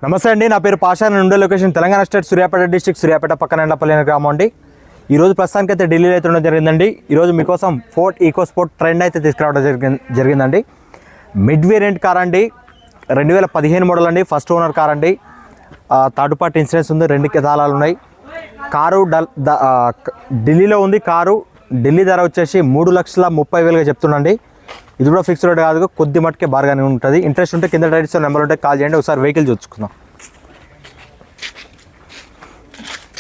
నమస్తే అండి, నా పేరు పాషా. నేను ఉండే location Telangana state Suryapet district, Suryapet పక్కన ఎండపల్లి అనే గ్రామం అండి. ఈరోజు ప్రస్తుతానికి అయితే ఢిల్లీలో అయితే ఉండడం జరిగిందండి. ఈరోజు మీకోసం ఫోర్డ్ ఈకో స్పోర్ట్ ట్రెండ్ అయితే తీసుకురావడం జరిగిందండి. మిడ్ వేరియంట్ కార్ అండి, 2015 మోడల్ అండి, ఫస్ట్ ఓనర్ కార్ అండి. థర్డ్ పార్టీ ఇన్సూరెన్స్ ఉంది, 2 తాళాలు ఉన్నాయి. కారు ఢిల్లీలో ఉంది. కారు ఢిల్లీ ధర వచ్చేసి 3,30,000గా చెప్తుండండి. ఇది కూడా ఫిక్స్డ్ రేట్ కాదు, కొద్ది మట్టుకే బార్గానే ఉంటుంది. ఇంట్రెస్ట్ ఉంటే కింద డైరెక్ట్స్ నెంబర్ ఉంటే కాల్ చేయండి. ఒకసారి వెహికల్ చూసుకుందాం.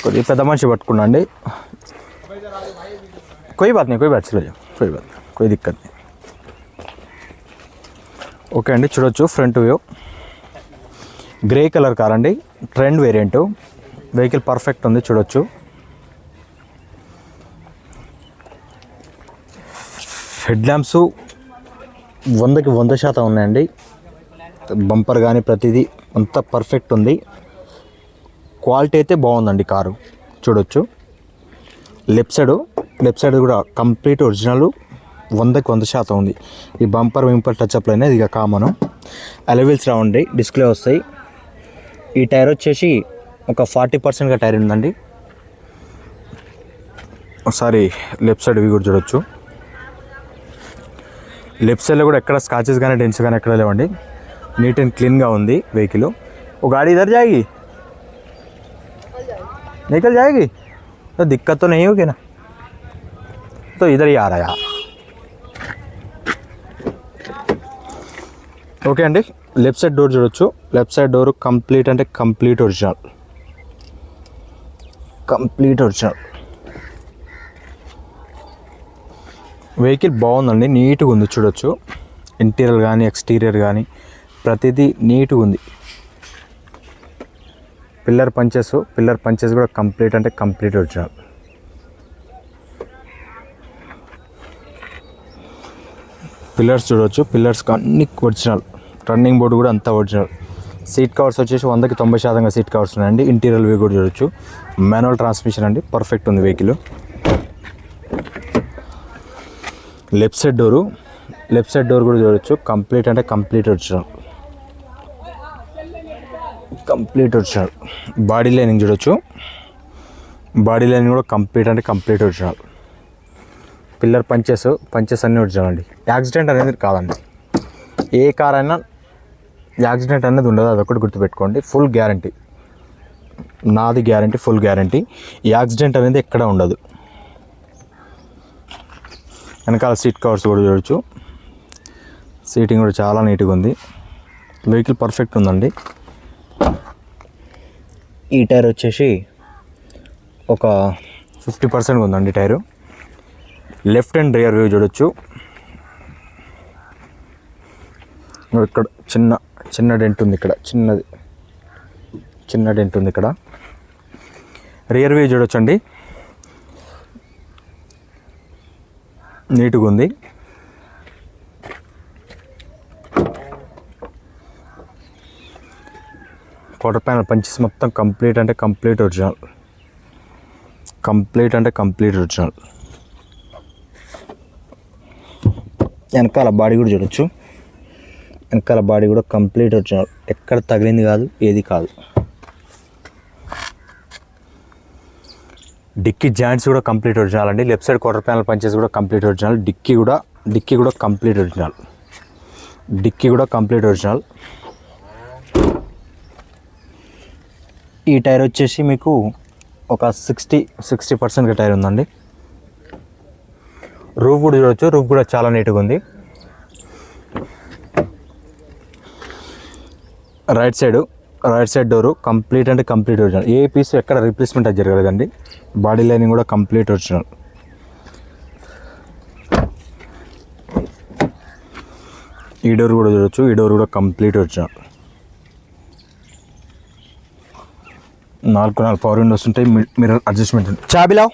కొద్దిగా పెద్ద మనిషి పట్టుకున్నాండి. कोई बात नहीं कोई दिक्कत नहीं. ఓకే అండి, చూడొచ్చు front view. Grey colour car అండి, ట్రెండ్ వేరియంట్. వెహికల్ పర్ఫెక్ట్ ఉంది, చూడొచ్చు. హెడ్ ల్యాంప్స్ 100కి 100% ఉన్నాయండి. బంపర్ కానీ ప్రతిదీ అంతా పర్ఫెక్ట్ ఉంది. క్వాలిటీ అయితే బాగుందండి కారు, చూడొచ్చు. లెఫ్ట్ సైడ్ కూడా కంప్లీట్ ఒరిజినల్, 100కి 100% ఉంది. ఈ బంపర్ టచ్అప్లు అనేది ఇక కామను. అలవీల్స్ రావండి, డిస్ప్లే వస్తాయి. ఈ టైర్ వచ్చేసి ఒక 40%గా టైర్ ఉందండి. ఒకసారి లెఫ్ట్ సైడ్ ఇవి కూడా చూడొచ్చు. లెఫ్ట్ సైడ్లో కూడా ఎక్కడ స్కాచెస్ కానీ డెన్స్ కానీ ఎక్కడ లేవండి. నీట్ అండ్ క్లీన్గా ఉంది వెహికల్. वो गाड़ी इधर जाएगी, निकल जाएगी तो दिक्कत तो नहीं होगी ना. तो इधर ही आ रहा है यार. ఓకే అండి, లెఫ్ట్ సైడ్ డోర్ చూడొచ్చు. లెఫ్ట్ సైడ్ డోర్ కంప్లీట్ అంటే కంప్లీట్ ఒరిజినల్. వెహికల్ బాగుందండి, నీట్గా ఉంది, చూడొచ్చు. ఇంటీరియర్ కానీ ఎక్స్టీరియర్ కానీ ప్రతిదీ నీట్గా ఉంది. పిల్లర్ పంచెస్ కూడా కంప్లీట్ అంటే కంప్లీట్ ఒరిజినల్. పిల్లర్స్ చూడవచ్చు, పిల్లర్స్ అన్ని ఒరిజినల్. రన్నింగ్ బోర్డు కూడా అంతా ఒరిజినల్. సీట్ కవర్స్ వచ్చేసి 100కి 90% సీట్ కవర్స్ ఉన్నాయండి. ఇంటీరియర్ వ్యూ కూడా చూడొచ్చు. మాన్యువల్ ట్రాన్స్మిషన్ అండి, పర్ఫెక్ట్ ఉంది వెహికల్. లెఫ్ట్ సైడ్ డోర్ కూడా చూడొచ్చు. కంప్లీట్ అంటే కంప్లీట్ ఒరిజినల్. బాడీ లైనింగ్ చూడొచ్చు. బాడీ లైనింగ్ కూడా కంప్లీట్ అంటే కంప్లీట్ ఒరిజినల్. పిల్లర్ పంచెస్ అన్నీ ఒరిజినల్ అండి. యాక్సిడెంట్ అనేది కాదండి. ఏ కార్ అయినా యాక్సిడెంట్ అనేది ఉండదు, అదొకటి గుర్తుపెట్టుకోండి. ఫుల్ గ్యారంటీ, నాది గ్యారంటీ, ఫుల్ గ్యారంటీ. యాక్సిడెంట్ అనేది ఎక్కడ ఉండదు. వెనకాల సీట్ కవర్స్ కూడా చూడొచ్చు. సీటింగ్ కూడా చాలా నీట్గా ఉంది. వెహికల్ పర్ఫెక్ట్ ఉందండి. ఈ టైర్ వచ్చేసి ఒక 50% ఉందండి tyre. Left and rear view చూడొచ్చు. ఇక్కడ చిన్న డెంట్ ఉంది, ఇక్కడ చిన్న డెంట్ ఉంది. ఇక్కడ రియర్ వ్యూ చూడొచ్చు అండి, నీట్గా ఉంది. క్వార్టర్ ప్యానల్ పంచెస్ మొత్తం కంప్లీట్ అంటే కంప్లీట్ ఒరిజినల్. వెనకాల బాడీ కూడా చూడొచ్చు. వెనకాల బాడీ కూడా కంప్లీట్ ఒరిజినల్, ఎక్కడ తగిలింది కాదు, ఏది కాదు. డిక్కీ జాయింట్స్ కూడా కంప్లీట్ ఒరిజినల్ అండి. Left side quarter panel punches కూడా కంప్లీట్ ఒరిజినల్. డిక్కీ కూడా కంప్లీట్ ఒరిజినల్. ఈ టైర్ వచ్చేసి మీకు ఒక 60% టైర్ ఉందండి. రూఫ్ కూడా చూడొచ్చు. రూఫ్ కూడా చాలా నీట్గా ఉంది. రైట్ సైడ్ డోరు కంప్లీట్ అంటే కంప్లీట్ ఒరిజినల్. ఏ పీస్ ఎక్కడ రీప్లేస్మెంట్ అది జరగలేదండి. బాడీ లైనింగ్ కూడా కంప్లీట్ ఒరిజినల్. ఈ డోర్ కూడా చూడొచ్చు. ఈ డోర్ కూడా కంప్లీట్ ఒరిజినల్. 4 పవర్ విండోస్ ఉంటాయి. మిర్రర్ అడ్జస్ట్మెంట్ ఉంది. చాబిలా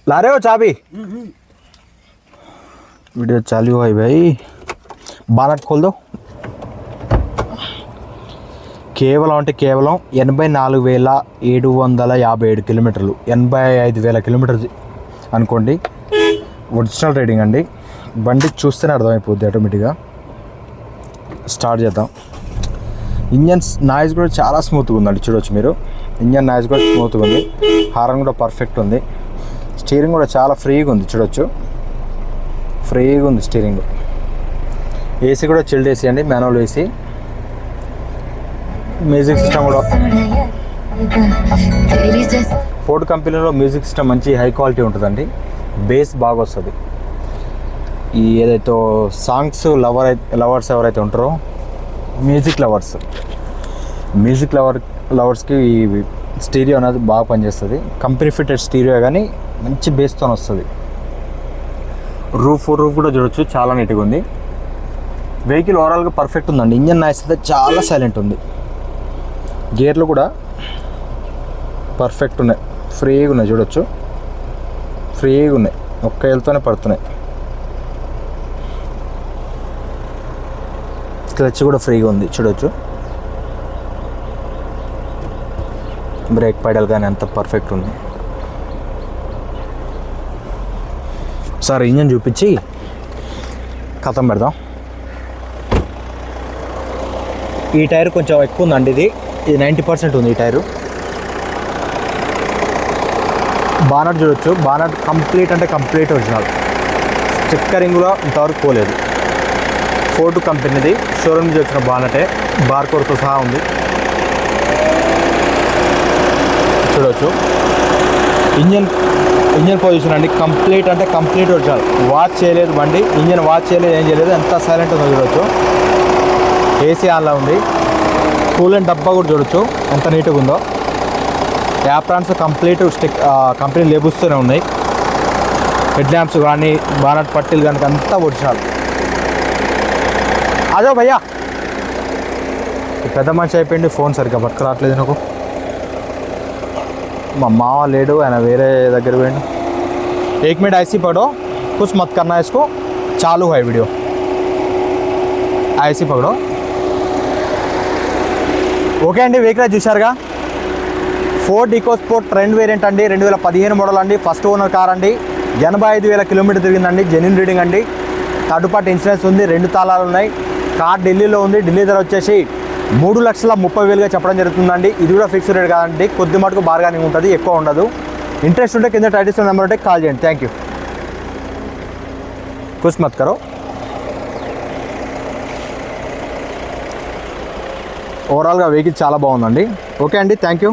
ला रहे हो चाबी? वीडियो चालू है भाई. बानट खोल दो. కేవలం 84,757 కిలోమీటర్లు, 85,000 కిలోమీటర్లు అనుకోండి. ఒరిజినల్ రైడింగ్ అండి. బండి చూస్తేనే అర్థమైపోద్ది ఆటోమేటిక్గా. స్టార్ట్ చేద్దాం. ఇంజన్ నాయిస్ కూడా చాలా స్మూత్గా ఉందండి, చూడవచ్చు మీరు. ఇంజన్ నాయిస్ కూడా స్మూత్గా ఉంది, హారన్ కూడా పర్ఫెక్ట్ ఉంది. స్టీరింగ్ కూడా చాలా ఫ్రీగా ఉంది, చూడవచ్చు. ఫ్రీగా ఉంది స్టీరింగ్. ఏసీ కూడా చిల్డ్ ఏసీ అండి, మాన్యువల్ ఏసీ. మ్యూజిక్ సిస్టమ్ కూడా ఫోర్డ్ కంపెనీలో మ్యూజిక్ సిస్టమ్ మంచి హై క్వాలిటీ ఉంటుందండి. బేస్ బాగా వస్తుంది. ఈ ఏదైతే సాంగ్స్ లవర్స్ ఎవరైతే ఉంటారో, మ్యూజిక్ లవర్స్కి ఈ స్టీరియో అనేది బాగా పనిచేస్తుంది. కంపెనీ ఫిటెడ్ స్టీరియో కానీ మంచి బేస్తో వస్తుంది. రూఫ్ కూడా చూడొచ్చు, చాలా నీట్గా ఉంది. వెహికల్ ఓవరాల్గా పర్ఫెక్ట్ ఉందండి. ఇంజన్ నాయిస్ అయితే చాలా సైలెంట్ ఉంది. గేర్లు కూడా పర్ఫెక్ట్ ఉన్నాయి, ఫ్రీగా ఉన్నాయి, చూడొచ్చు. ఫ్రీగా ఉన్నాయి, ఒక్క వేలుతోనే పడుతున్నాయి. క్లచ్ కూడా ఫ్రీగా ఉంది, చూడొచ్చు. బ్రేక్ పెడల్ కానీ అంత పర్ఫెక్ట్ ఉంది. సార్ ఇంజన్ చూపించి కథం పెడదాం. ఈ టైర్ కొంచెం ఎక్కువ ఉందండి, ఇది 90% ఉంది ఈ టైరు. బానట్ చూడొచ్చు, బానట్ కంప్లీట్ అంటే కంప్లీట్ ఒరిజినల్. స్టిక్కరింగ్ కూడా ఇంతవరకు పోలేదు. ఫోర్డ్ కంపెనీది షోరూమ్ నుంచి వచ్చిన బానటే, బార్కోడ్తో సహా ఉంది, చూడవచ్చు. ఇంజన్ పొజిషన్ అండి కంప్లీట్ అంటే కంప్లీట్ ఒరిజినల్. వాచ్ చేయలేదు బండి, ఇంజన్ వాచ్ చేయలేదు, ఏం చేయలేదు. ఎంత సైలెంట్ ఉందో చూడవచ్చు. ఏసీ ఆన్లో ఉంది. కూలెంట్ డబ్బా కూడా చూడొచ్చు ఎంత నీట్గా ఉందో. యాప్రాన్స్ కంప్లీట్ కంపెనీ లేబుల్స్తూనే ఉన్నాయి. హెడ్ ల్యాంప్స్ కానీ బానట్ పట్టీలు కానీ అంతా ఒరిజినల్. అదో భయ్యా, పెద్ద మనిషి అయిపోయింది, ఫోన్ సరిగ్గా పట్టుకురావట్లేదు నాకు. మా మామ లేడు, ఆయన వేరే దగ్గర పోయిండు. 1 मिनट ऐसी पकड़ो, कुछ मत करना इसको, चालू है वीडियो. ऐसी पकड़ो. ఓకే అండి, వెహికల్ చూశారుగా. ఫోర్డ్ ఈకోస్పోర్ట్ ట్రెండ్ వేరియంట్ అండి, 2015 మోడల్ అండి. ఫస్ట్ ఓనర్ కార్ అండి. 85,000 కిలోమీటర్ తిరిగిందండి. జెన్యూన్ రీడింగ్ అండి. థర్డ్ పార్టీ ఇన్సూరెన్స్ ఉంది. 2 తాళాలు ఉన్నాయి. కార్ ఢిల్లీలో ఉంది. ఢిల్లీ ధర వచ్చేసి 3,30,000గా చెప్పడం జరుగుతుందండి. ఇది కూడా ఫిక్స్డ్ రేట్ కాదండి, కొద్ది మటుకు బార్గెనింగ్ ఉంటుంది, ఎక్కువ ఉండదు. ఇంట్రెస్ట్ ఉంటే కింద టైటిల్స్ నెంబర్ ఉంటే కాల్ చేయండి. Thank you. కుछ मत करो. ఓవరాల్గా వెహికల్ చాలా బాగుందండి. ఓకే అండి, థ్యాంక్ యూ.